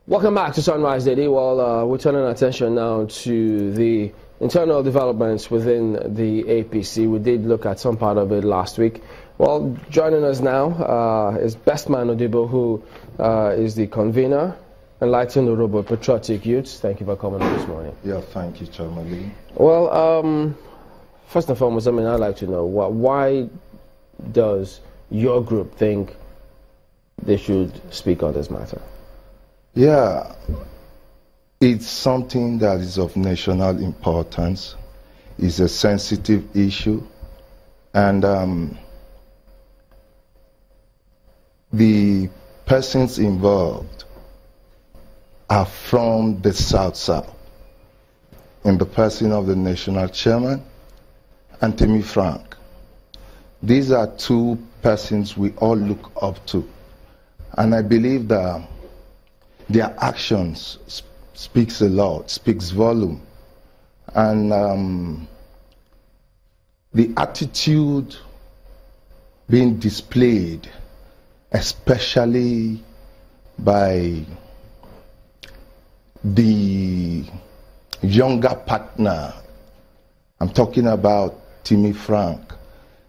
Welcome back to Sunrise Daily. Well, we're turning our attention now to the internal developments within the APC. We did look at some part of it last week. Well, joining us now is Bestman Odibo, who is the convener, Enlightened Urhobo Patriotic Youths. Thank you for coming on this morning. Yeah, thank you, Chairman. Well, first and foremost, I'd like to know, why does your group think they should speak on this matter? Yeah, it's something that is of national importance. It's a sensitive issue. And the persons involved are from the South, in the person of the national chairman and Timmy Frank. These are two persons we all look up to. And I believe that their actions speaks a lot, speaks volume. And the attitude being displayed, especially by the younger partner, I'm talking about Timmy Frank,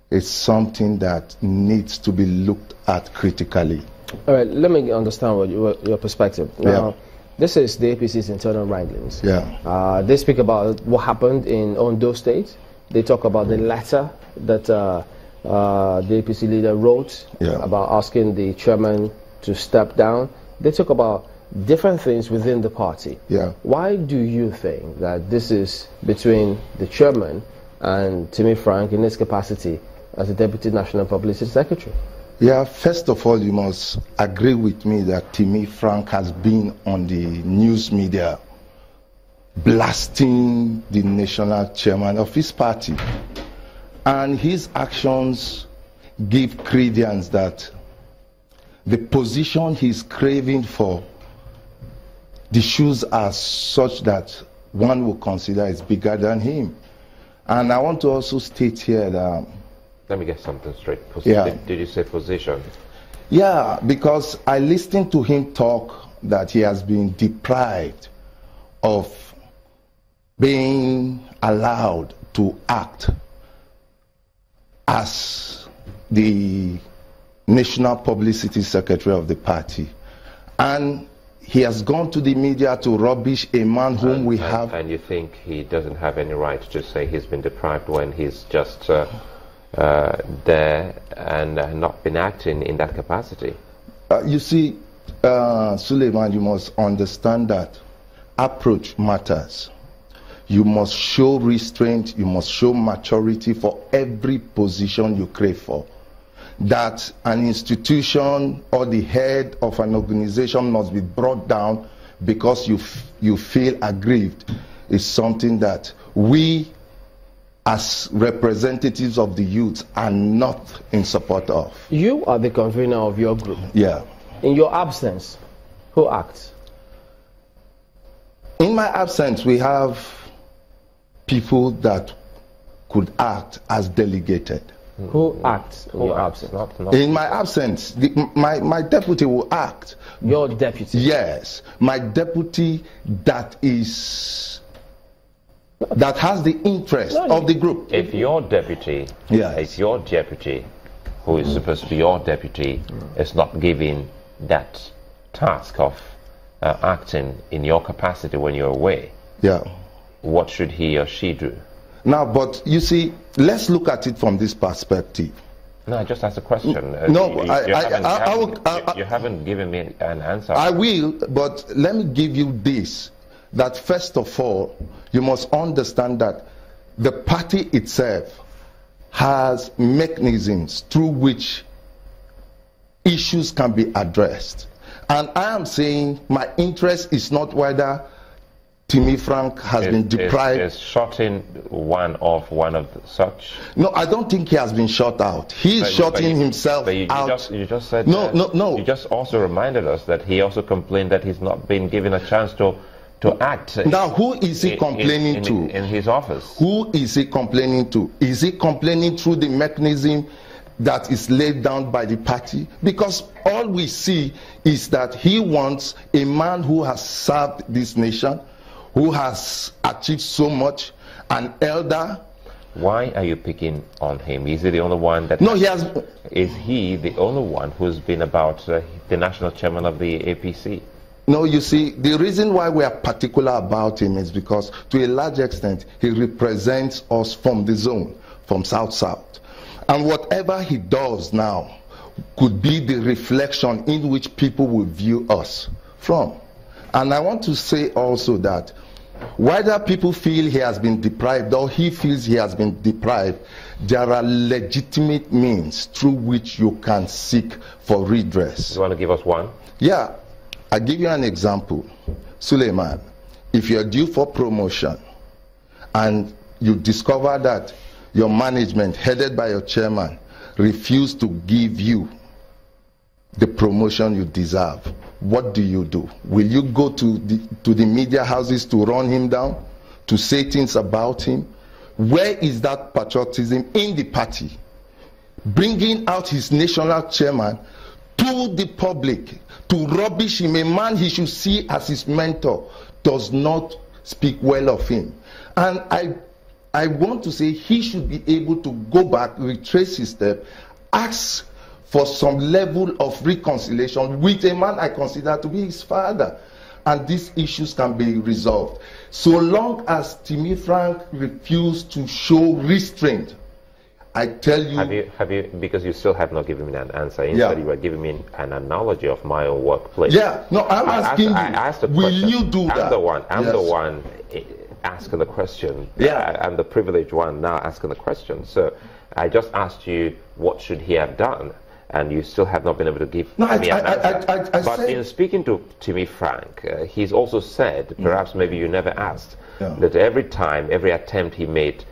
is something that needs to be looked at critically. All right, let me understand what your perspective. Now, this is the APC's internal wranglings. Yeah. They speak about what happened in Ondo State. They talk about the letter that the APC leader wrote about asking the chairman to step down. They talk about different things within the party. Yeah. Why do you think that this is between the chairman and Timmy Frank in his capacity as the Deputy National Publicity Secretary? Yeah, first of all, you must agree with me that Timmy Frank has been on the news media blasting the national chairman of his party. And his actions give credence that the position he's craving for, the shoes are such that one will consider is bigger than him. And I want to also state here that... Let me get something straight. Did you say position? Yeah, because I listened to him talk that he has been deprived of being allowed to act as the National Publicity Secretary of the party. And he has gone to the media to rubbish a man whom we have... And you think he doesn't have any right to say he's been deprived when he's just... there and not been acting in that capacity? You see, Suleiman, you must understand that approach matters. You must show restraint, you must show maturity for every position you crave for. That an institution or the head of an organization must be brought down because you feel aggrieved is something that we as representatives of the youth are not in support of. You are the convener of your group. Yeah. In your absence, who acts? In my absence, we have people that could act as delegated. Who acts in your absence? In my absence, my deputy will act. Your deputy? Yes. My deputy that has the interest of the group. If your deputy, who is supposed to be your deputy, is not given that task of acting in your capacity when you're away, what should he or she do? Now, but you see, let's look at it from this perspective. No, just as a question. You haven't given me an answer. I will, but let me give you this. That first of all, you must understand that the party itself has mechanisms through which issues can be addressed. And I am saying my interest is not whether Timmy Frank has been deprived. Is shutting one of such? No, I don't think he has been shut out. He is shutting himself out. You just said no. You just also reminded us that he also complained that he's not been given a chance to act. Now, who is he complaining to? In his office. Who is he complaining to? Is he complaining through the mechanism that is laid down by the party, because all we see is that he wants a man who has served this nation, who has achieved so much, an elder. Why are you picking on him? Is he the only one that... No, he has... Is he the only one who's been about the national chairman of the APC? No, you see, the reason why we are particular about him is because, to a large extent, he represents us from the zone, from South-South. And whatever he does now could be the reflection in which people will view us from. And I want to say also that whether people feel he has been deprived or he feels he has been deprived, there are legitimate means through which you can seek for redress. You want to give us one? Yeah. I'll give you an example. Suleiman, if you're due for promotion and you discover that your management, headed by your chairman, refused to give you the promotion you deserve, what do you do? Will you go to the media houses to run him down, to say things about him? Where is that patriotism in the party? Bringing out his national chairman to the public, to rubbish him, a man he should see as his mentor, does not speak well of him. And I want to say he should be able to go back, retrace his step, ask for some level of reconciliation with a man I consider to be his father. And these issues can be resolved. So long as Timi Frank refused to show restraint, I tell you... Have you, because you still have not given me an answer. Instead, you were giving me an analogy of my own workplace. Yeah, no, I'm asking you, will you do that? I'm the one asking the question. Yeah. I'm the privileged one now asking the question. So I just asked you, what should he have done? And you still have not been able to give me an answer. But in speaking to Timi Frank, he's also said, perhaps maybe you never asked, that every time, every attempt he made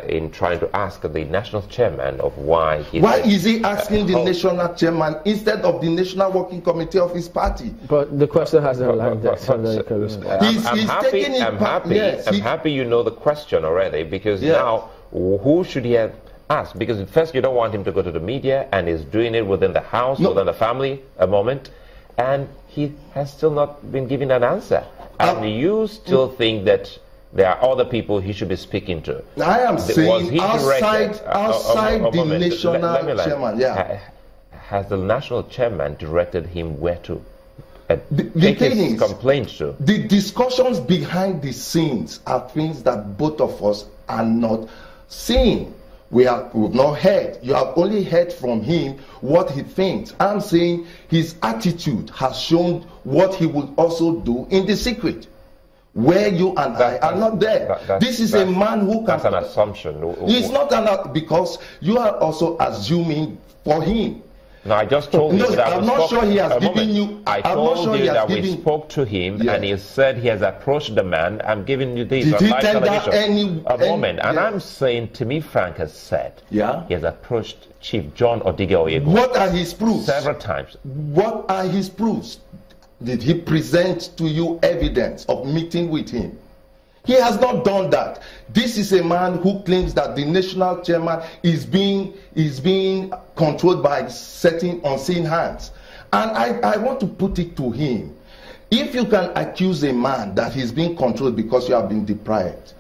in trying to ask the national chairman of why he... Why is he asking the national chairman instead of the national working committee of his party? But the question hasn't landed. I'm happy you know the question already, because now who should he have asked? Because first you don't want him to go to the media, and he's doing it within the house, within the family, a moment, and he has still not been given an answer. And you still think that there are other people he should be speaking to. I am saying outside the national chairman. Has the national chairman directed him where to take his complaints to? The discussions behind the scenes are things that both of us are not seeing. We've not heard. You have only heard from him what he thinks. I'm saying his attitude has shown what he would also do in the secret, where you and I are not there. This is a man who can... That's an assumption. It's not because you are also assuming for him. No, I just told you that I'm not sure he has given you... I told you that we spoke to him, and he said he has approached the man. I'm giving you this. Did he tender any... A moment. And I'm saying, Timi Frank has said he has approached Chief John Odiga Oyego. What are his proofs? Several times. What are his proofs? Did he present to you evidence of meeting with him? He has not done that. This is a man who claims that the national chairman is being controlled by certain unseen hands. And I want to put it to him. If you can accuse a man that he's being controlled because you have been deprived,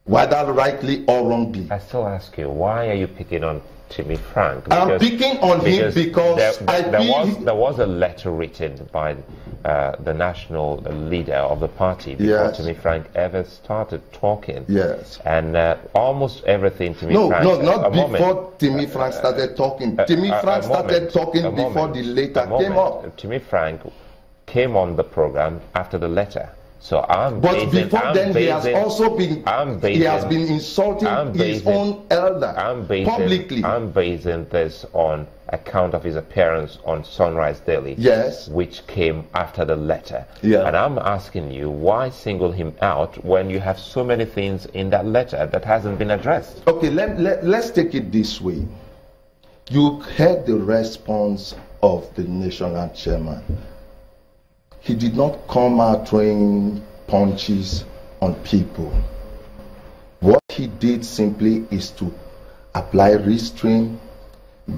whether rightly or wrongly. I still ask you, why are you picking on Timi Frank? I'm picking on him because there was a letter written by the national leader of the party before Timi Frank ever started talking. Yes. And almost everything Timi Frank... No, not before Timi Frank started talking. Timi Frank started talking before the letter came up. Timi Frank came on the program after the letter. So but before then, he has also been insulting his own elder publicly. I'm basing this on account of his appearance on Sunrise Daily, which came after the letter. And I'm asking you, why single him out when you have so many things in that letter that hasn't been addressed? Okay, let's take it this way. You heard the response of the national chairman. He did not come out throwing punches on people. What he did simply is to apply restraint,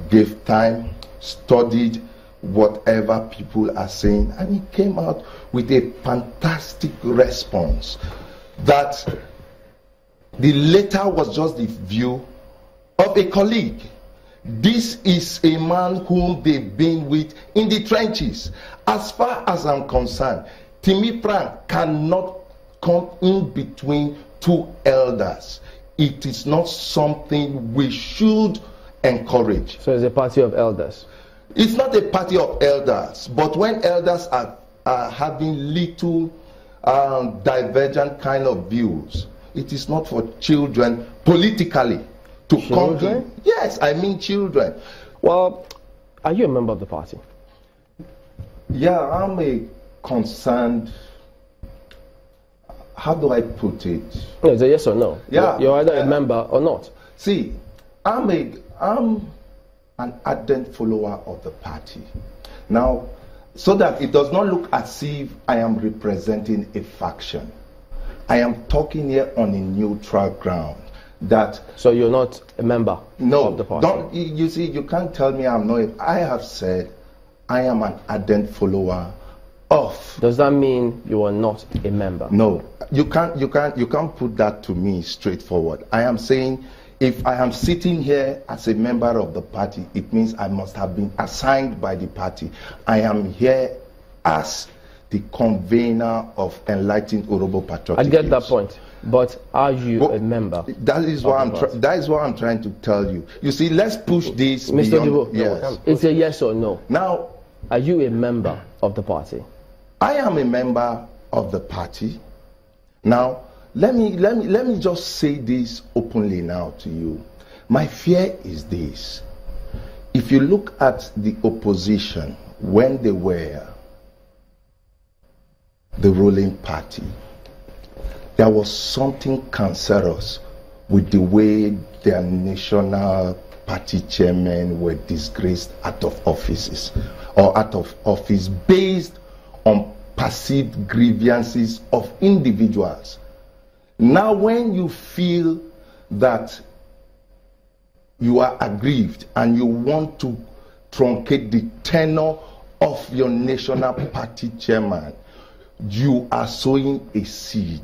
gave time, studied whatever people are saying, and he came out with a fantastic response that the letter was just the view of a colleague. This is a man whom they've been with in the trenches. As far as I'm concerned, Timi Frank cannot come in between two elders. It is not something we should encourage. So it's a party of elders? It's not a party of elders, but when elders are having little divergent kind of views, it is not for children politically to come in. Yes, I mean children. Well, are you a member of the party? Yeah, I'm a concerned. How do I put it? No, it's a yes or no. Yeah, you're either a member or not. See, I'm an ardent follower of the party. Now, so that it does not look as if I am representing a faction, I am talking here on a neutral ground. That so you're not a member of the party? No, you see, you can't tell me I'm not. I have said I am an ardent follower of. Does that mean you are not a member? No, you can't put that to me straightforward. I am saying if I am sitting here as a member of the party, it means I must have been assigned by the party. I am here as the convener of Enlightened Urhobo Patriotic. I get that point. But are you a member? That is what I'm trying to tell you. You see, let's push this. Mr. Dibo, yes. It's a yes or no. Now, are you a member of the party? I am a member of the party. Now, let me just say this openly now to you. My fear is this. If you look at the opposition when they were the ruling party, there was something cancerous with the way their national party chairmen were disgraced out of offices or out of office based on perceived grievances of individuals. Now, when you feel that you are aggrieved and you want to truncate the tenure of your national party chairman, you are sowing a seed.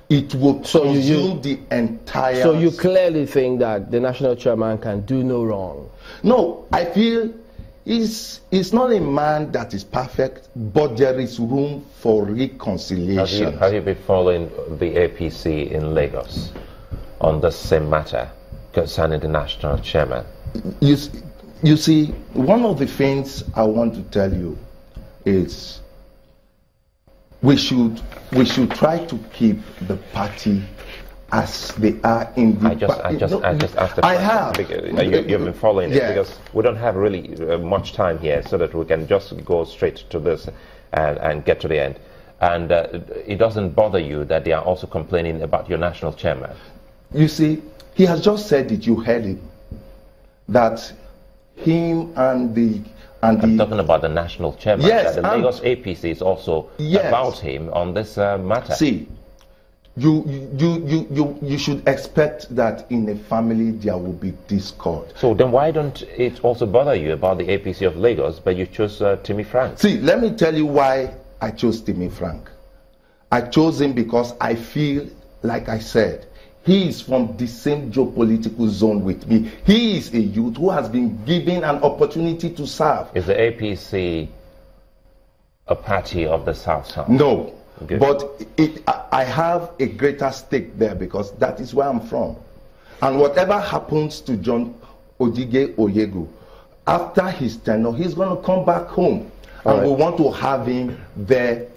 It will consume the entire... So you clearly think that the national chairman can do no wrong? No, I feel he's not a man that is perfect, but there is room for reconciliation. Have you been following the APC in Lagos on the same matter concerning the national chairman? You see, one of the things I want to tell you is we should try to keep the party as they are in the... I just asked the question. I have. You've been following it, because we don't have really much time here, so that we can just go straight to this and get to the end. And it doesn't bother you that they are also complaining about your national chairman? You see, he has just said it, you heard him, that him and the... I'm talking about the national chairman. Yes, the Lagos APC is also about him on this matter. See, you should expect that in a family there will be discord. So then why don't it also bother you about the APC of Lagos, but you chose Timi Frank? See, let me tell you why I chose Timi Frank. I chose him because I feel, like I said, he is from the same geopolitical zone with me. He is a youth who has been given an opportunity to serve. Is the APC a party of the South South? No, good. But I have a greater stake there because that is where I'm from. And whatever happens to John Odige Oyegu, after his tenure, he's going to come back home. And we want to have him there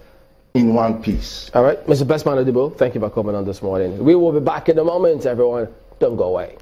in one piece. All right, Mr. Bestman Adibo, thank you for coming on this morning. We will be back in a moment, everyone. Don't go away.